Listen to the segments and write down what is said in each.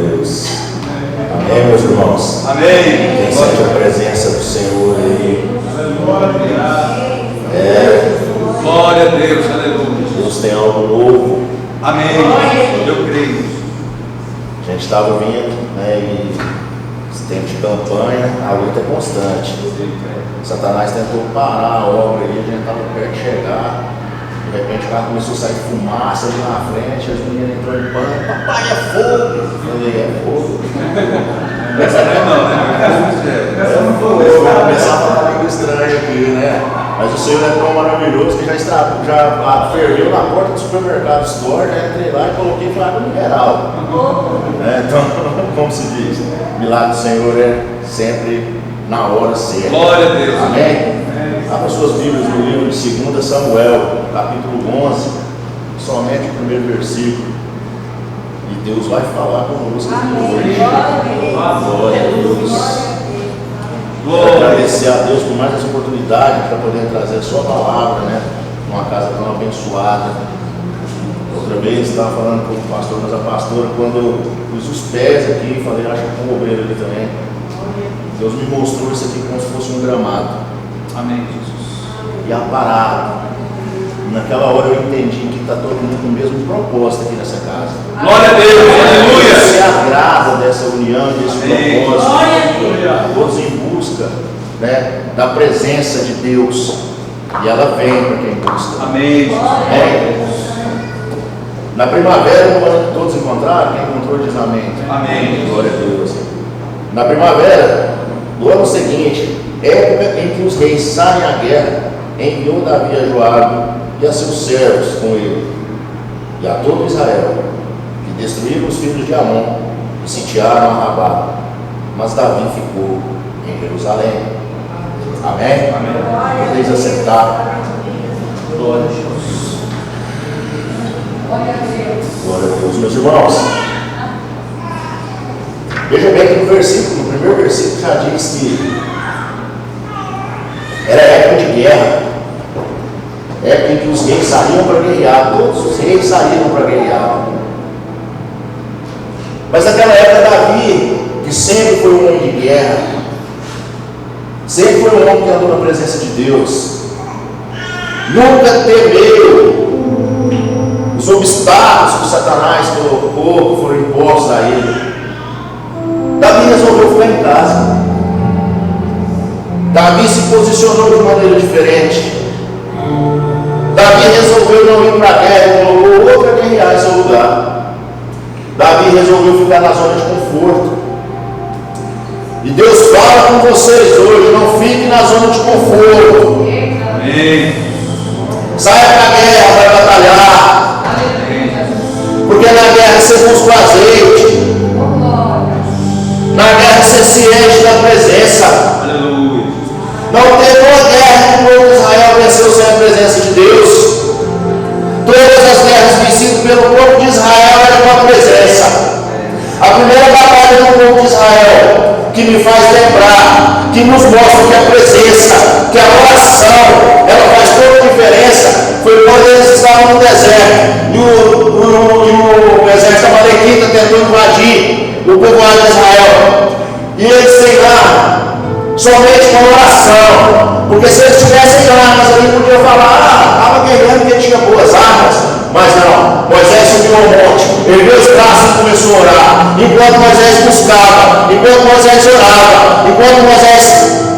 Deus. Amém, meus irmãos? Amém. Quem sente a presença do Senhor aí? Glória a Deus, aleluia. Deus tem algo novo. Amém. Eu creio. A gente estava vindo, né? E esse tempo de campanha, a luta é constante. Satanás tentou parar a obra ali, a gente estava perto de chegar. De repente o carro começou a sair fumaça ali na frente, as meninas entrou em pânico. Papai, é fogo! Eu falei, é fogo. Essa não, né? Essa não foi. Eu vou começar a falar língua estranha aqui, né? Mas o Senhor é tão maravilhoso que já ferveu na porta do supermercado Store, né? Entrei lá e coloquei água mineral. Então, como se diz, milagre do Senhor é sempre na hora certa. Glória a Deus. Amém? Abra suas Bíblias no livro de 2 Samuel, capítulo 11, somente o primeiro versículo. E Deus vai falar conosco hoje. Glória a Deus. Quero agradecer a Deus por mais essa oportunidade para poder trazer a sua palavra, né? Numa casa tão abençoada. Outra vez estava falando com o pastor, mas a pastora, quando eu pus os pés aqui, falei, acho que com o obreiro ali também. Deus me mostrou isso aqui como se fosse um gramado. Amém, Jesus. E a parada. Naquela hora eu entendi que está todo mundo com o mesmo propósito aqui nessa casa. Glória a Deus, aleluia. Se agrada dessa união, desse propósito. Todos em busca, né, da presença de Deus. E ela vem para quem busca. Amém, Jesus. Na primavera, no ano que todos encontraram, quem encontrou diz amém. Amém. Glória a Deus. Na primavera do ano seguinte, época em que os reis saem à guerra, enviou Davi a Joabe e a seus servos com ele, e a todo Israel, que destruíram os filhos de Amon e sitiaram a Rabá. Mas Davi ficou em Jerusalém. Amém? Amém. Podeis assentar. Glória a Deus. Glória a Deus, meus irmãos. Veja bem que no primeiro versículo já diz que era época de guerra, época em que os reis saíam para guerrear, todos os reis saíram para guerrear. Mas naquela época Davi, que sempre foi um homem de guerra, sempre foi um homem que andou na presença de Deus, nunca temeu os obstáculos que o Satanás colocou, que foram impostos a ele. Davi resolveu ficar em casa. Davi se posicionou de maneira diferente. Davi resolveu não ir para a guerra e colocou outra guerrear em seu lugar. Davi resolveu ficar na zona de conforto. E Deus fala com vocês hoje, não fique na zona de conforto. Amém. Saia para a guerra, vai batalhar. Porque na guerra você busca o azeite. Na guerra você se enche da presença. Aleluia. Não teve uma guerra que o povo de Israel venceu sem a presença de Deus. Todas as guerras vencidas pelo povo de Israel eram com a presença. A primeira batalha do povo de Israel, que me faz lembrar, que nos mostra que a presença, que a oração, ela faz toda a diferença, foi quando eles estavam no deserto e o exército amalequita tentou invadir o povoado de Israel. E eles treinaram somente com oração, porque se eles tivessem armas ali, podiam falar, estava guerreando porque tinha boas armas. Mas não, Moisés subiu ao monte, ergueu os braços e começou a orar. Enquanto Moisés buscava, enquanto Moisés orava, enquanto Moisés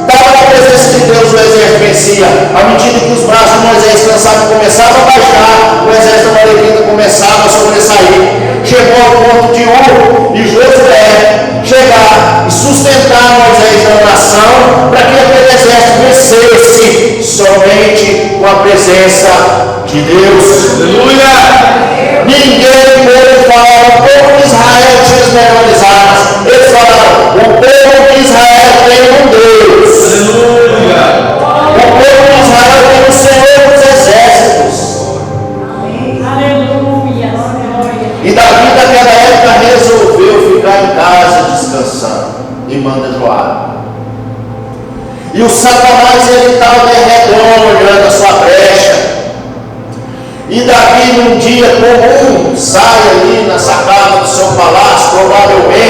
estava na presença de Deus, o exército vencia. À medida que os braços de Moisés cansados começavam a baixar, o exército amalequita começava a sobressair. Chegou ao ponto de Ur e Josué chegar e sustentar Moisés na oração para que aquele exército vencesse somente com a presença de Deus. Aleluia! Ninguém pode falar, o povo de Israel tinha as melhores armas. Eles falaram, o povo de Israel tem um Deus. Aleluia! O povo de Israel tem o Senhor dos exércitos. Aleluia! E Davi naquela época resolveu ficar em casa descansando e manda Joabe. E o Satanás ele estava de redor olhando a sua brecha. E Davi num dia comum sai ali na sacada do seu palácio, provavelmente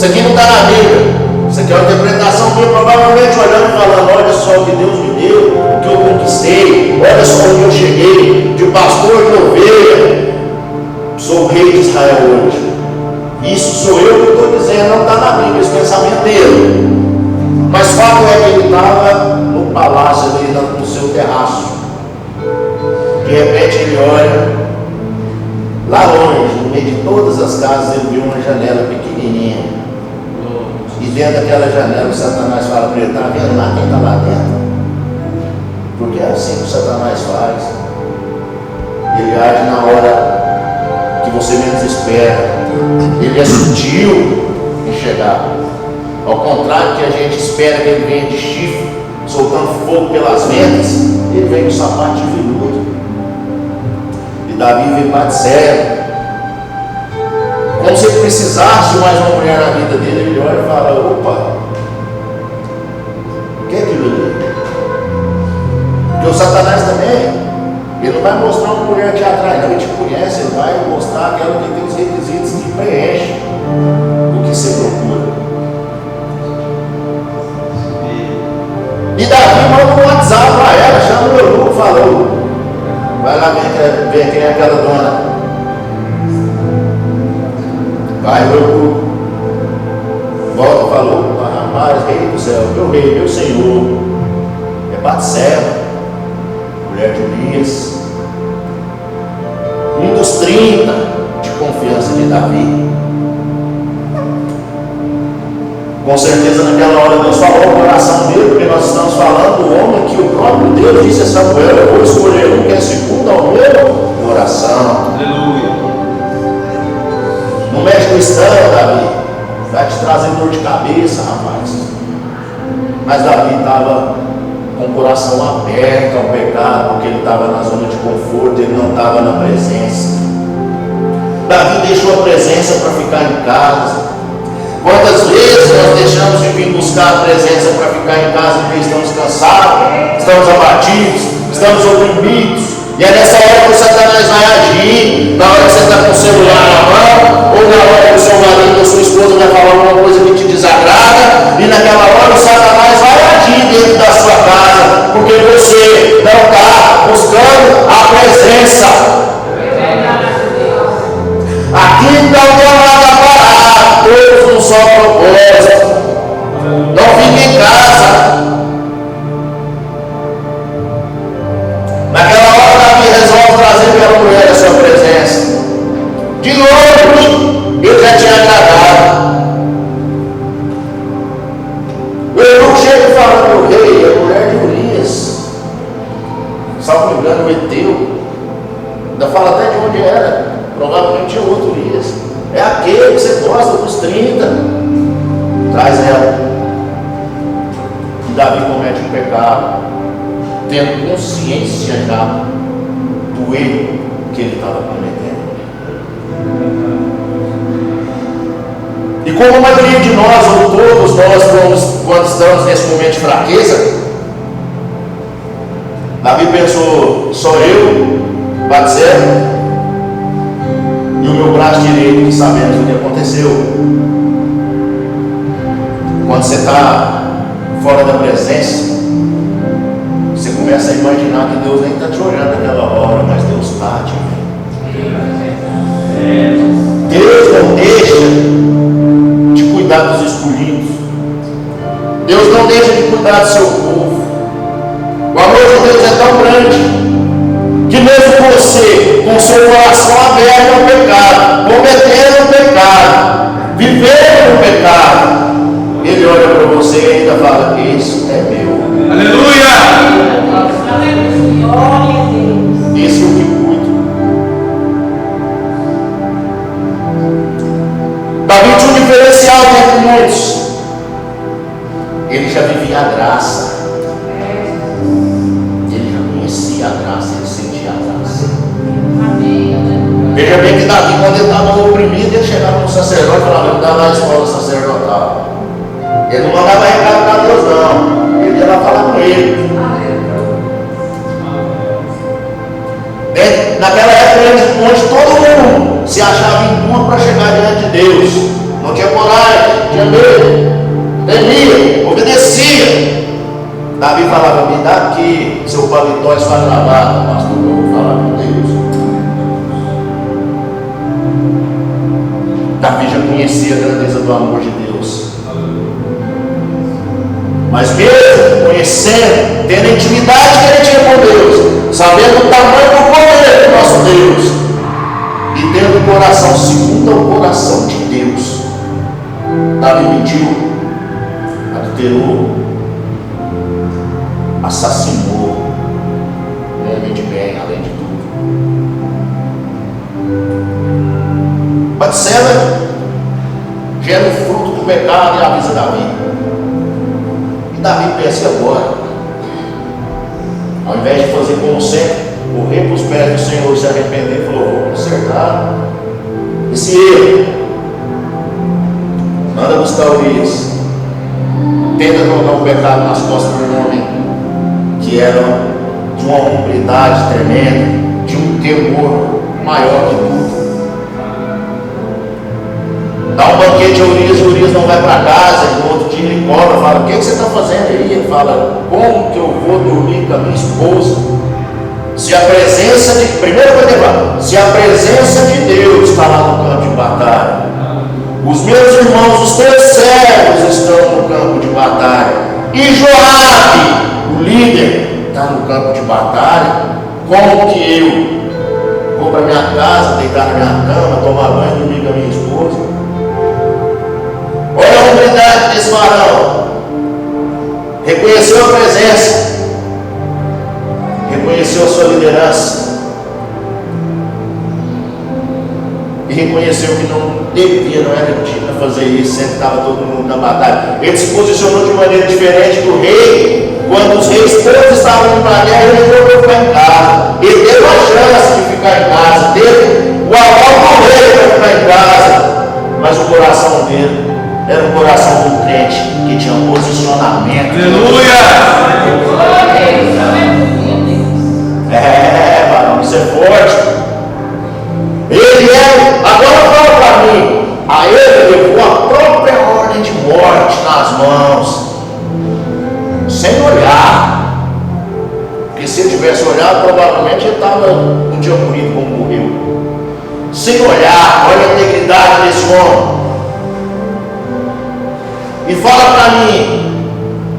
Isso aqui não está na Bíblia. Isso aqui é uma interpretação minha, provavelmente olhando e falando: olha só o que Deus me deu, o que eu conquistei, olha só onde eu cheguei, de pastor de ovelha. Sou o rei de Israel hoje. Isso sou eu que estou dizendo, não está na Bíblia esse pensamento dele. Mas o fato é que ele estava no palácio ali, no seu terraço. De repente ele olha, lá longe, no meio de todas as casas, ele viu uma janela pequenininha. E dentro daquela janela o Satanás fala para ele: está vendo lá quem está lá dentro? Porque é assim que o Satanás faz. Ele age na hora que você menos espera. Ele é sutil em chegar. Ao contrário que a gente espera que ele venha de chifre, soltando fogo pelas ventas, ele vem com sapato de veludo. E Davi veio Batseba. Como se ele precisasse de mais uma mulher na vida dele. Ele olha e fala: opa, o que é aquilo ali? Porque o Satanás também, ele não vai mostrar uma mulher que atrai, não. Ele te conhece, ele vai mostrar aquela que tem os requisitos que preenche o que você procura. E Davi manda um WhatsApp para ela, chama o eunuco e falou: vai lá ver quem é aquela dona. Vai, o eunuco volta e falou: rapaz, rei do céu, meu rei, meu senhor, é Batseba, mulher de Urias, um dos 30 de confiança de Davi. Com certeza naquela hora Deus falou ao coração dele, porque nós estamos falando do homem que o próprio Deus disse a Samuel: eu vou escolher um que é segundo ao meu coração. Aleluia. Não mexe com estranho, Davi, vai te trazer dor de cabeça, rapaz. Mas Davi estava com o coração aberto ao pecado, porque ele estava na zona de conforto, ele não estava na presença. Davi deixou a presença para ficar em casa. Quantas vezes nós deixamos de vir buscar a presença para ficar em casa porque estamos cansados, estamos abatidos, estamos oprimidos? E é nessa hora que o Satanás vai agir. Na hora que você está com o celular na mão, ou na hora que o seu marido ou sua esposa vai falar alguma coisa que te desagrada, e naquela hora o Satanás vai agir dentro da sua casa, porque você não está buscando a presença. Aqui não tem nada parado, todos num só propósito. Não fique em casa. Naquela hora Davi resolve trazer aquela mulher à sua presença. De longe, ele já tinha agradado. O eunuco chega e fala: meu rei, é a mulher de Urias, salvo engano, o Eteu. Ainda fala até de onde era. Provavelmente tinha outro Urias. É aquele que você gosta dos 30. Traz ela. E Davi comete um pecado, tendo consciência já do erro que ele estava cometendo. E como a maioria de nós, ou todos nós, quando estamos nesse momento de fraqueza, Davi pensou: só eu, Batseba, e o meu braço direito, que sabemos o que aconteceu. Quando você está fora da presença, você começa a imaginar que Deus nem está te olhando naquela hora, mas Deus está te vendo. Deus não deixa de cuidar dos escolhidos. Deus não deixa de cuidar do seu povo. O amor de Deus é tão grande que mesmo você, com o seu coração aberto ao pecado, cometendo o pecado, vivendo no pecado, Ele olha para você e ainda fala: isso é meu. Aleluia! Esse é o que cuido. Davi tinha um diferencial entre muitos. Ele já vivia a graça. Ele já conhecia a graça, ele sentia a graça. Veja bem que Davi, quando ele estava oprimido, ele chegava no sacerdote e falava: me dá lá a escola sacerdotal. Ele não mandava recado para Deus, não. Ele ia lá falar com ele. Naquela época, onde todo mundo se achava impuro para chegar diante de Deus, não tinha coragem, não tinha temia, obedecia. Davi falava: me dá aqui seu paletó e sua gravata, pastor, eu vou falar com Deus. Davi já conhecia a grandeza do amor de Deus. Mas mesmo conhecendo, tendo a intimidade que ele tinha com Deus, sabendo o tamanho do poder do nosso Deus, e tendo o coração segundo ao coração de Deus, Davi mentiu, adulterou, assassinou, homem de bem, além de tudo. Batseba gera o fruto do pecado e avisa Davi. E Davi pensa agora, ao invés de fazer como sempre, correr para os pés do Senhor e se arrepender, falou: vou consertar esse erro. Manda buscar Urias, tenta jogar o pecado nas costas do homem que era de uma hombridade tremenda, de um temor maior que tudo. Dá um banquete a Urias, Urias não vai para casa, e no outro dia ele cobra, fala: o que você está fazendo aí? Ele fala: como que eu vou dormir com a minha esposa? Se a presença de, primeiro vai levar, se a presença de Deus está lá no campo de batalha, os meus irmãos, os teus servos estão no campo de batalha, e Joabe, o líder, está no campo de batalha, como que eu vou para minha casa, deitar na minha cama, tomar banho, dormir com a minha esposa? Olha a humildade desse varão. Reconheceu a presença, reconheceu a sua liderança e reconheceu que não devia, não era digno fazer isso, sempre estava todo mundo na batalha. Ele se posicionou de maneira diferente do rei. Quando os reis todos estavam indo para a guerra, ele voltou a ficar em casa. Ele teve a chance de ficar em casa, teve o aval do rei para ficar em casa, mas o coração dele era um coração do crente que tinha um posicionamento. Aleluia! Varão, isso é forte. Ele agora fala para mim, a ele levou a própria ordem de morte nas mãos, sem olhar. Porque se ele tivesse olhado, provavelmente ele não tinha morrido como morreu. Sem olhar, olha a integridade desse homem. E fala para mim,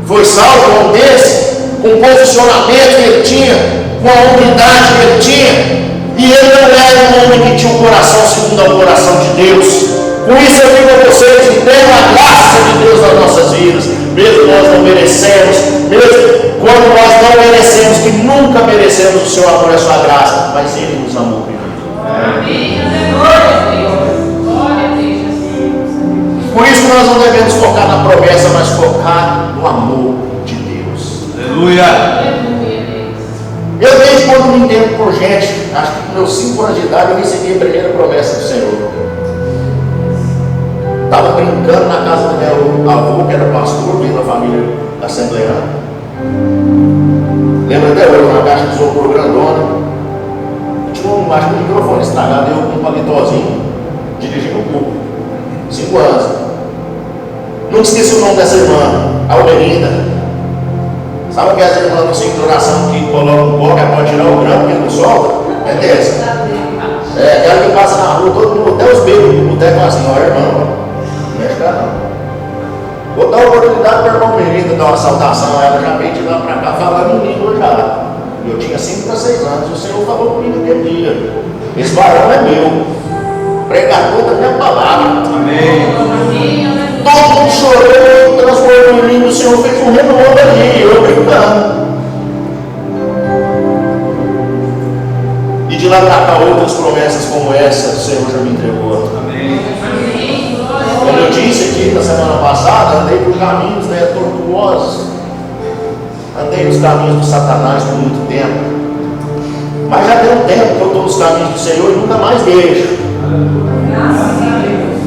foi salvo um desse, com o posicionamento que ele tinha, com a humildade que ele tinha, e ele não era um homem que tinha um coração segundo ao coração de Deus. Com isso eu digo a vocês que tem a graça de Deus nas nossas vidas, mesmo nós não merecemos, mesmo quando nós não merecemos, que nunca merecemos o seu amor e a sua graça, mas Ele nos amou primeiro. Amém. Por isso nós não devemos focar na promessa, mas focar no amor de Deus. Aleluia! Eu desde quando me entendo por gente, acho que com meus 5 anos de idade eu recebi a primeira promessa do Senhor. Estava brincando na casa do meu avô, que era pastor, veio da família assembleana. Lembra até hoje, uma caixa de isopor grandona. Tinha acho que um microfone estragado, eu com um paletózinho, dirigindo o culto. 5 anos. Nunca esqueci o nome dessa irmã, Almerinda. Sabe aquelas irmãs do centro de oração que colocam um coca pode tirar o grampo que ele não solta? É dessa. É aquela que passa na rua, todo mundo, até os bebês do boteco assim: ó, irmão, não mexe cá não. Vou dar a oportunidade para a irmã Almerinda dar uma saudação a ela, já veio de lá para cá falando em língua já. Eu tinha 5 para 6 anos, o Senhor falou comigo aquele dia: esse varão é meu, pregador da minha palavra. Amém. Todo mundo chorou, transformou em língua, o Senhor fez um renovo ali, eu brincando. E de lá para cá, outras promessas como essa, o Senhor já me entregou. Amém. Como eu disse aqui na semana passada, andei por caminhos tortuosos, andei nos caminhos do Satanás por muito tempo, mas já tem um tempo que eu estou nos caminhos do Senhor e nunca mais deixo. Graças a Deus.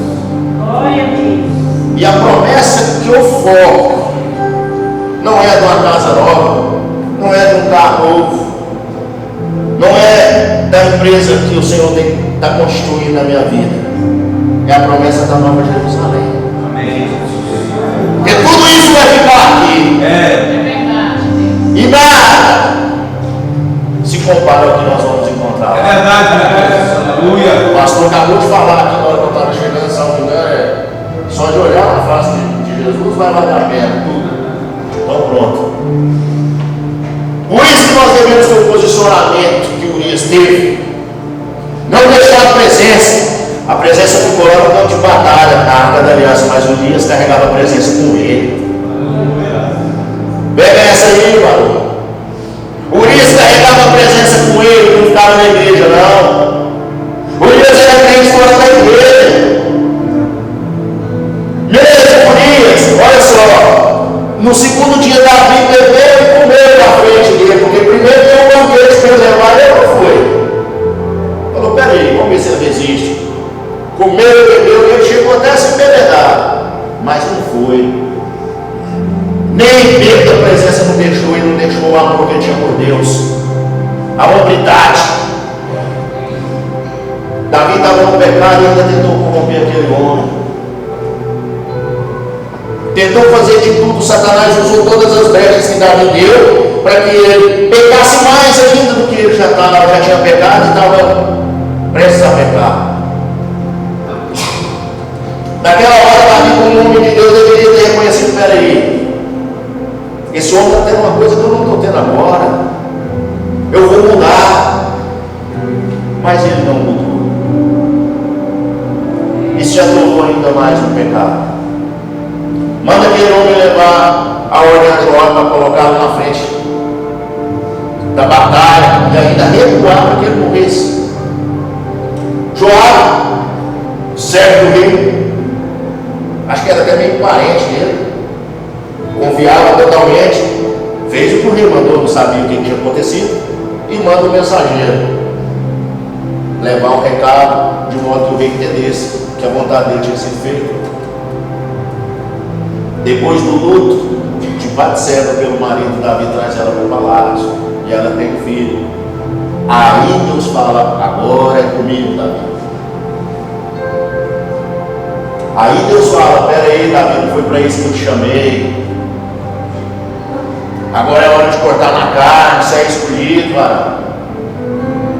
Glória a Deus. E a promessa que eu foco não é de uma casa nova, não é de um carro novo, não é da empresa que o Senhor está constituindo na minha vida. É a promessa da Nova Jerusalém. Amém. compara ao que nós vamos encontrar. É verdade, aleluia. O pastor acabou de falar aqui na hora que eu estava chegando, se não me engano, só de olhar na face de Jesus vai valer a pena. Então pronto. Por isso que nós devemos ter o posicionamento que Urias teve. Não deixar a presença ficou lá no campo de batalha, na arca da aliança, mas Urias carregava a presença com ele. Pega essa aí, varão. Urias carregava a presença com ele, não ficava na igreja, não. Urias era crente fora da igreja. Mesmo Urias, olha só, no segundo dia Davi bebeu e comeu na frente dele, porque primeiro deu um banquete para ele levar, ele não foi. Falou, peraí, vamos ver se ele resiste. Comeu e bebeu, ele chegou até a se embebedar, mas não foi. Nem medo da presença não deixou, ele não deixou o amor que ele tinha por Deus, a hombridade. Davi estava no pecado e ainda tentou corromper aquele homem. Tentou fazer de tudo, Satanás usou todas as brechas que Davi deu para que ele pecasse mais ainda do que ele já tinha pecado e estava prestes a pecar. Naquela hora, Davi, como homem de Deus, deveria ter reconhecido: peraí, esse homem está tendo uma coisa que eu não estou tendo agora, eu vou mudar. Mas ele não mudou. Isso já tornou ainda mais no pecado. Manda aquele homem levar a ordem a Joabe para colocá-lo na frente da batalha e ainda recuar para que ele morresse. Joabe, servo do rei, acho que era até meio parente dele, confiava totalmente, fez o que o rei mandou, não sabia o que tinha acontecido, e manda o mensageiro levar um recado de modo que o rei entendesse que a vontade dele tinha sido feita. Depois do luto de Batseba pelo marido, Davi traz ela para o palácio e ela tem um filho. Aí Deus fala: agora é comigo, Davi. Aí Deus fala: peraí, Davi, não foi para isso que eu te chamei. Agora é hora de cortar na carne, você é escolhido, varão.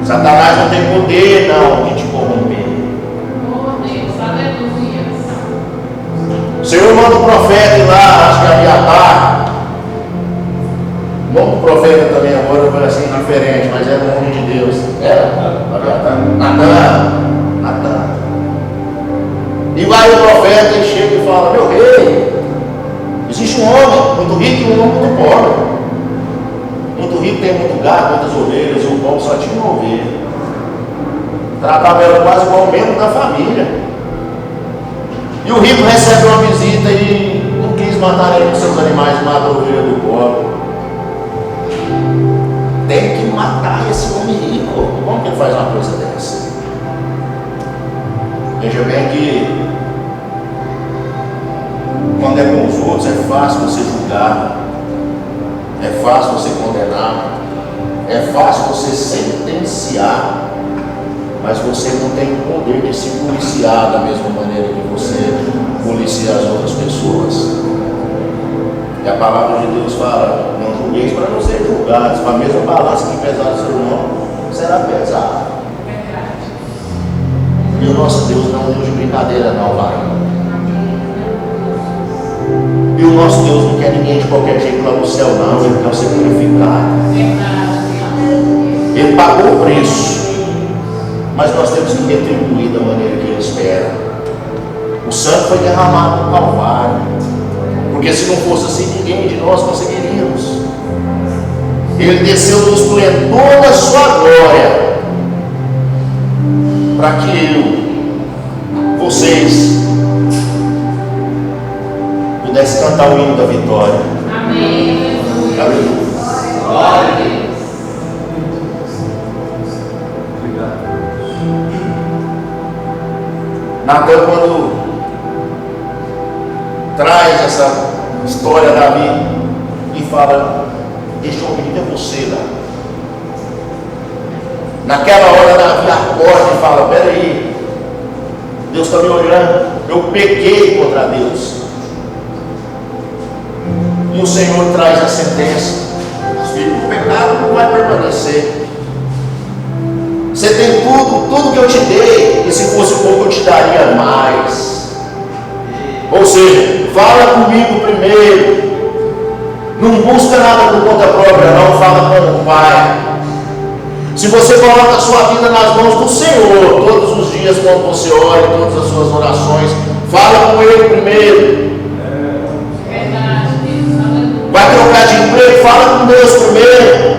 Satanás não tem poder não de te corromper. O Senhor manda um profeta ir lá, acho que é Abiatar. O nome do profeta também agora foi assim diferente, mas era um homem de Deus. Era Abiatar? Natan. E vai o profeta e chega e fala: meu rei, existe um homem muito rico e um homem muito pobre. Muito rico tem muito gado, muitas ovelhas, e o pobre só tinha uma ovelha. Tratava ela quase como um membro da família. E o rico recebe uma visita e não quis matar ele com seus animais, mata a ovelha do pobre. Tem que matar esse homem rico. Como que ele faz uma coisa dessa? Veja bem que quando é com os outros é fácil você julgar, é fácil você condenar, é fácil você sentenciar, mas você não tem o poder de se policiar da mesma maneira que você policia as outras pessoas. E a palavra de Deus fala: não julgueis para não ser julgados, com a mesma balança que pesar o seu irmão será pesado. E o nosso Deus não é um Deus de brincadeira não, varão. E o nosso Deus não quer ninguém de qualquer jeito lá no céu não, Ele quer ser purificado. Ele pagou o preço, mas nós temos que retribuir da maneira que Ele espera. O sangue foi derramado no Calvário, porque se não fosse assim, ninguém de nós conseguiríamos. Ele desceu no esplendor da sua glória, para que vocês pudessem cantar o hino da vitória. Amém. Aleluia. Glória a Deus. Natan, quando traz essa história da Davi e fala: deixa eu ouvir, é você, Davi. Naquela hora Davi acorda e fala: peraí, Deus está me olhando, eu pequei contra Deus. E o Senhor traz a sentença: o pecado não vai permanecer. Você tem tudo que eu te dei, e se fosse pouco eu te daria mais. Ou seja, fala comigo primeiro. Não busca nada por conta própria, não. Fala com o Pai. Se você coloca a sua vida nas mãos do Senhor, todos os dias, quando você ora, todas as suas orações, fala com Ele primeiro. Vai trocar de emprego, fala com Deus primeiro.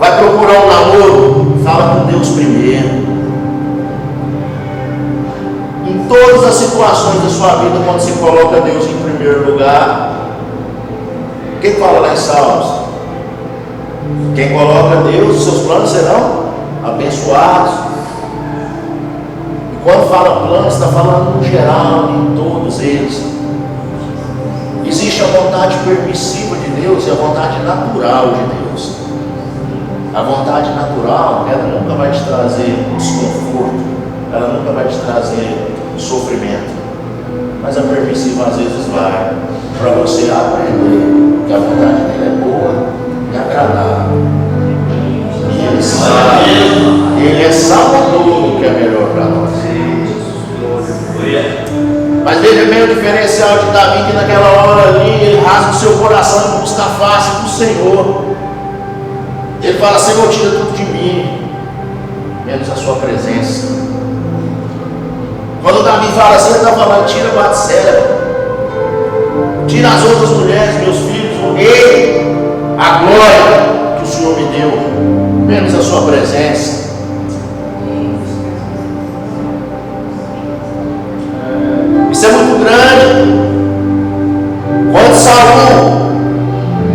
Vai procurar um namoro, fala com Deus primeiro. Em todas as situações da sua vida, quando se coloca Deus em primeiro lugar, quem fala lá em Salmos? Quem coloca Deus, os seus planos serão abençoados. E quando fala planos, está falando no geral, em todos eles. Existe a vontade permissiva de Deus e a vontade natural de Deus. A vontade natural, ela nunca vai te trazer desconforto, ela nunca vai te trazer sofrimento. Mas a permissiva às vezes vai, para você aprender que a vontade dele é boa e agradável. E ele sabe tudo que é melhor para nós. Mas veja bem o diferencial de Davi, que naquela hora ali ele rasga o seu coração e busca a face do Senhor. Ele fala: Senhor, tira tudo de mim, menos a sua presença. Quando Davi fala assim, ele está falando: tira Batseba, tira as outras mulheres, meus filhos, o rei, a glória que o Senhor me deu, menos a sua presença. Isso é muito grande. Quando Saul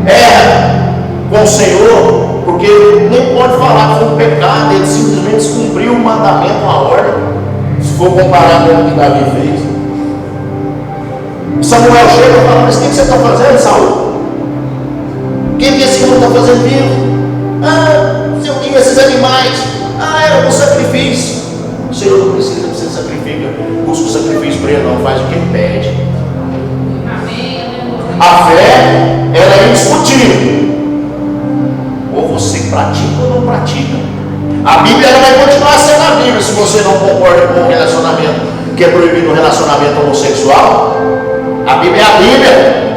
erra com o Senhor, porque ele nem pode falar que foi um pecado, ele simplesmente descumpriu o mandamento, a ordem, se for comparar com o que Davi fez. Samuel chega e fala: mas o que você está fazendo, Saul? O que esse homem está fazendo vivo? Sei o que, esses animais. Era um sacrifício. O Senhor não precisa que você sacrifica, busca o sacrifício para ele, não, faz o que ele pede. A fé, ela é indiscutível. Ou você pratica ou não pratica. A Bíblia, ela vai continuar sendo a Bíblia. Se você não concorda com o relacionamento que é proibido, o relacionamento homossexual, a Bíblia é a Bíblia.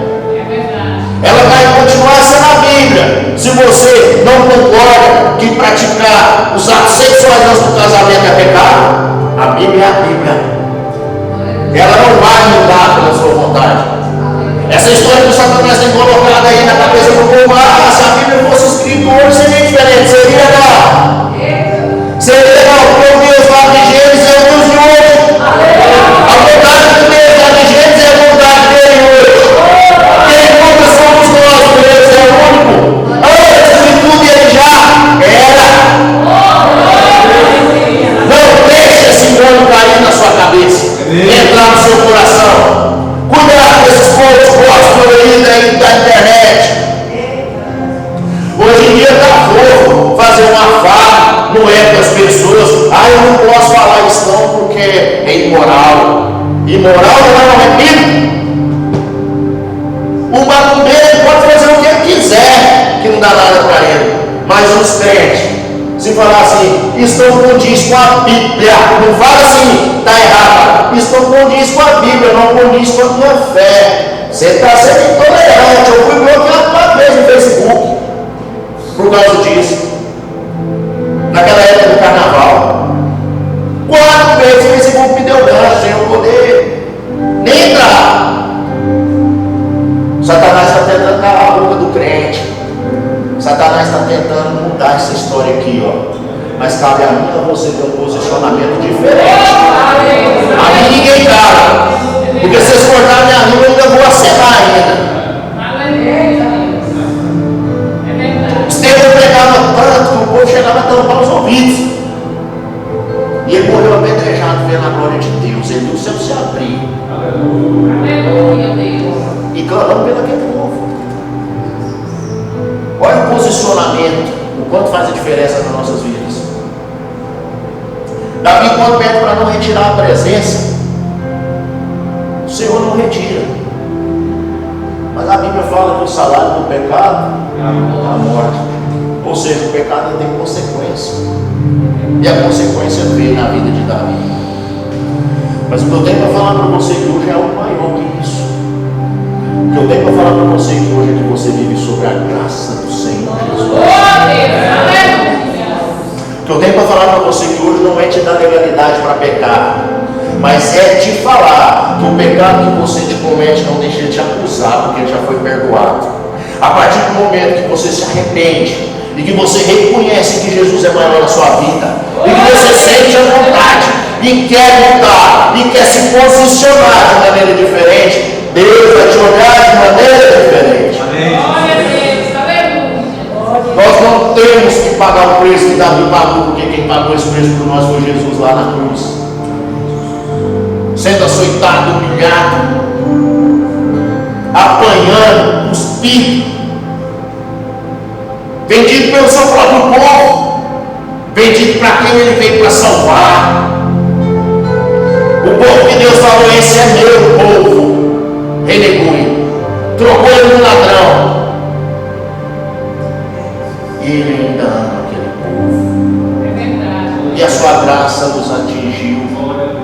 Ela vai continuar sendo a Bíblia. Se você não concorda que praticar os atos sexuais antes do casamento é pecado, a Bíblia é a Bíblia. Ela não vai mudar pela sua vontade. Essa história que o Satanás tem colocado aí na cabeça do povo: se a Bíblia fosse escrita hoje seria diferente, seria legal. Seria legal, porque o Deus lá de Gênesis é o Deus de hoje. A vontade de Deus lá de Gênesis é a vontade dele hoje. Quem nunca somos nós, Deus é o único. Antes de tudo ele já era. Não deixe esse engano cair na sua cabeça, entrar no seu coração. Cuidado desses povos gospel aí da internet. Hoje em dia está fofo fazer uma farra, não é para as pessoas: eu não posso falar isso não porque é imoral. Imoral não é repito. O macumbeiro pode fazer o que ele quiser, que não dá nada para ele. Mas os crentes, se falar assim, estão condiz com a Bíblia, não fala assim, está errado. Estão condiz com a Bíblia, não condiz com a tua fé. Você está sendo intolerante. Eu fui bloqueado 4 vezes no Facebook por causa disso. Naquela época do carnaval, 4 vezes o Facebook me deu gancho, sem eu poder nem entrar. Satanás está tentando calar a boca do crente. Satanás está tentando mudar essa história aqui, mas cabe a mim e a você ter um posicionamento diferente. A mim ninguém cala, porque se vocês cortarem minha língua, eu ainda vou acenar ainda. Estevão pregava tanto que o povo chegava a tampar os ouvidos. E ele morreu apedrejado vendo a glória de Deus. Ele viu o céu se abrir. E clamando pelo aquele povo. Olha o posicionamento, o quanto faz a diferença nas nossas vidas. Davi, quando pede para não retirar a presença, o Senhor não retira. Mas a Bíblia fala que o salário do pecado é a morte. Ou seja, o pecado tem consequência. E a consequência veio na vida de Davi. Mas o que eu tenho para falar para você que hoje é algo maior que isso. O que eu tenho para falar para você que hoje é que você vive sobre a graça do Senhor Jesus. O que eu tenho para falar para você que hoje não é te dar legalidade para pecar, mas é te falar que o pecado que você te comete não deixa de te acusar, porque ele já foi perdoado. A partir do momento que você se arrepende e que você reconhece que Jesus é maior na sua vida, e que você sente a vontade e quer mudar e quer se posicionar de maneira diferente, Deus vai te olhar de maneira diferente. Nós não temos que pagar o preço que Davi pagou, porque quem pagou esse preço por nós foi Jesus lá na cruz, sendo açoitado, humilhado, apanhando, cuspido, vendido pelo seu próprio povo, vendido para quem ele veio para salvar. O povo que Deus falou: esse é meu povo, renegou ele, trocou ele no ladrão. E ele ainda ama aquele povo. É verdade. E a sua graça nos atingiu,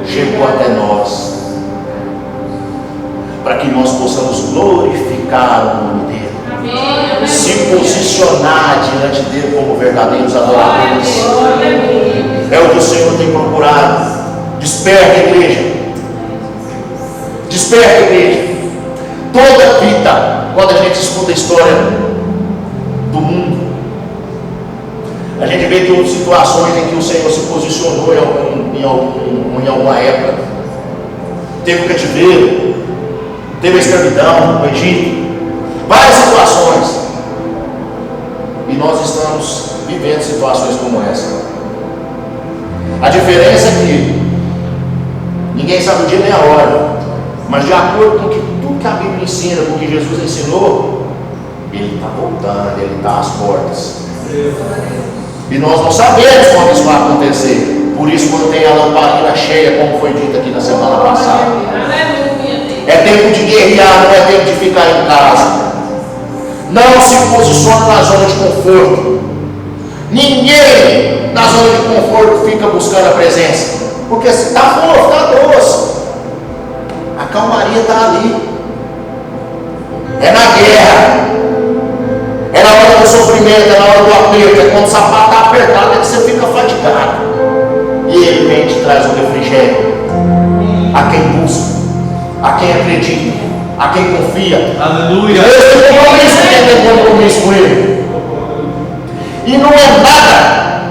chegou até nós, para que nós possamos glorificar o nome dele. Amém. Se posicionar diante dele como verdadeiros adoradores. É o que o Senhor tem procurado. Desperta, igreja. Desperta, igreja. Toda vida, quando a gente escuta a história do mundo, a gente vê que houve situações em que o Senhor se posicionou em alguma época. Teve o cativeiro, teve a escravidão no Egito, várias situações. E nós estamos vivendo situações como essa. A diferença é que ninguém sabe o dia nem a hora, mas de acordo com tudo que a Bíblia ensina, com o que Jesus ensinou, ele está voltando, ele está às portas. E nós não sabemos quando isso vai acontecer. Por isso, quando tem a lamparina cheia, como foi dito aqui na semana passada, é tempo de guerrear, não é tempo de ficar em casa. Não se posicione na zona de conforto. Ninguém na zona de conforto fica buscando a presença, porque se está fofo, está doce, a calmaria está ali. É na guerra, é na hora do sofrimento, é na hora do aperto, é quando o sapato está apertado, é que você fica fatigado, e ele vem e te traz o refrigério. A quem busca, a quem acredita, a quem confia. Aleluia. Quem tem compromisso com ele. E não é nada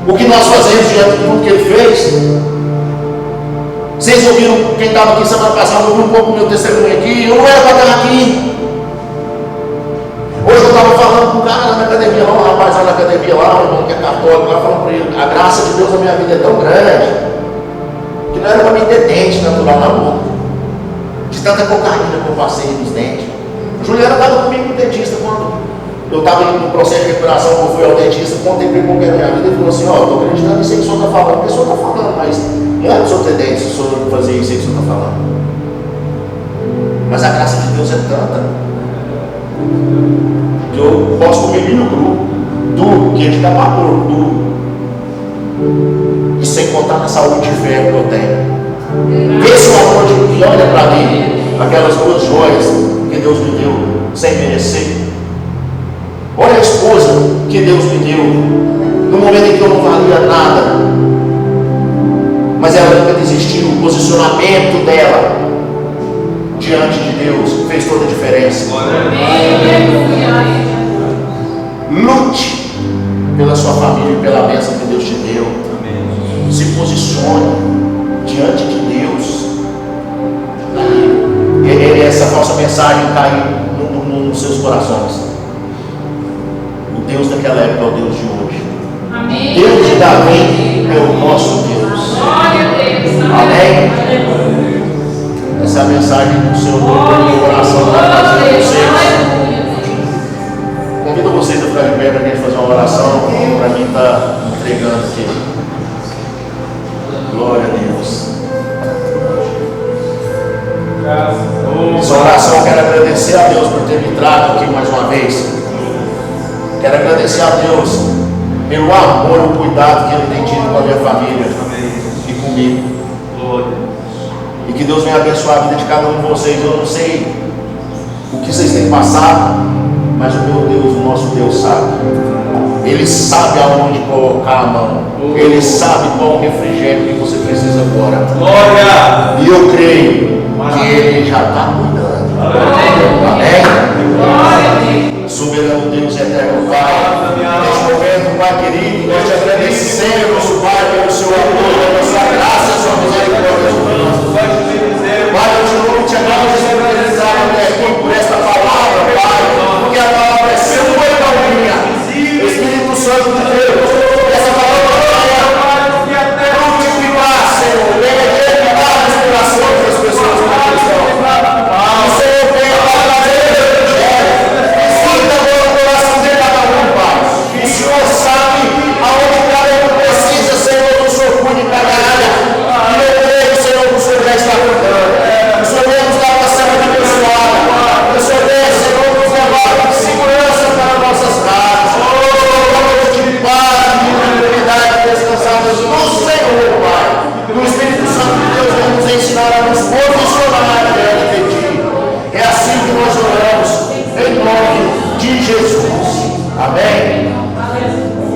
o que nós fazemos diante de tudo que ele fez. Vocês ouviram, quem estava aqui semana passada, ouviu um pouco do meu testemunho aqui. Eu não era para estar aqui. Hoje eu estava falando com um cara lá na academia, lá, um rapaz lá na academia, lá, um irmão que é católico, lá, falando para ele: a graça de Deus na minha vida é tão grande que não era para mim ter dente natural na boca, de tanta cocaína que eu passei nos dentes. A Juliana estava comigo no dentista quando eu estava no processo de recuperação, eu fui ao dentista, contemplei como era a minha vida e falou assim: ó, estou acreditando nisso aí que o senhor está falando, porque o senhor está falando, mas não é para o senhor ter dente, se o senhor fazer isso aí que o senhor está falando. Mas a graça de Deus é tanta que eu posso comer milho cru, duro, que a gente dá para porco, duro, e sem contar na saúde de ferro que eu tenho. Vê se o amor de que olha para mim, aquelas duas joias que Deus me deu sem merecer. Olha a esposa que Deus me deu no momento em que eu não valia nada, mas ela nunca desistiu. O posicionamento dela diante de Deus fez toda a diferença. Lute pela sua família e pela bênção que Deus te deu. Se posicione diante de Deus. E essa falsa mensagem cair nos seus corações. O Deus daquela época é o Deus de hoje. Amém. Deus de Davi é o nosso Deus. Amém? Essa é a mensagem do Senhor no meu coração para trazer a vocês. Convido vocês a ficarem de pé para a gente fazer uma oração. Para mim estar entregando aqui. Glória a Deus. Essa oração eu quero agradecer a Deus por ter me trago aqui mais uma vez. Quero Quero agradecer a Deus pelo amor e o cuidado que Ele tem tido com a minha família e comigo. E que Deus venha abençoar a vida de cada um de vocês. Eu não sei o que vocês têm passado, mas o meu Deus, o nosso Deus sabe. Ele sabe aonde colocar a mão. Ele sabe qual refrigério que você precisa agora. Glória! E eu creio que Ele já está cuidando. Amém? Soberano Deus eterno Pai, neste momento, Pai querido, nós te agradecemos, Pai, pelo seu amor, pela sua graça, sua misericórdia. Pai, eu te louvo e te agradeço por esta palavra, Pai, porque a palavra é sua e não minha. Espírito Santo de Deus, essa palavra vai frutificar, Senhor, venha edificar os corações das pessoas que estão. O Senhor venha para trazer o Evangelho. Visita agora o coração de cada um, Pai. O Senhor sabe aonde cada um precisa, Senhor, que o Senhor cuide de cada área. E eu creio, Senhor, que o Senhor já está cuidando. O Senhor venha nos dar uma semana abençoada. O Senhor venha, Senhor, nos levar com segurança para nossas casas. De paz, de tranquilidade, descansadas no Senhor, Pai. E o Espírito Santo de Deus vai nos ensinar a nos posicionar diante de Ti. É assim que nós oramos, em nome de Jesus. Amém?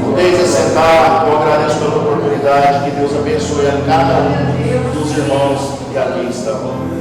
Podeis assentar, eu agradeço pela oportunidade. Que Deus abençoe a cada um dos irmãos que aqui estão.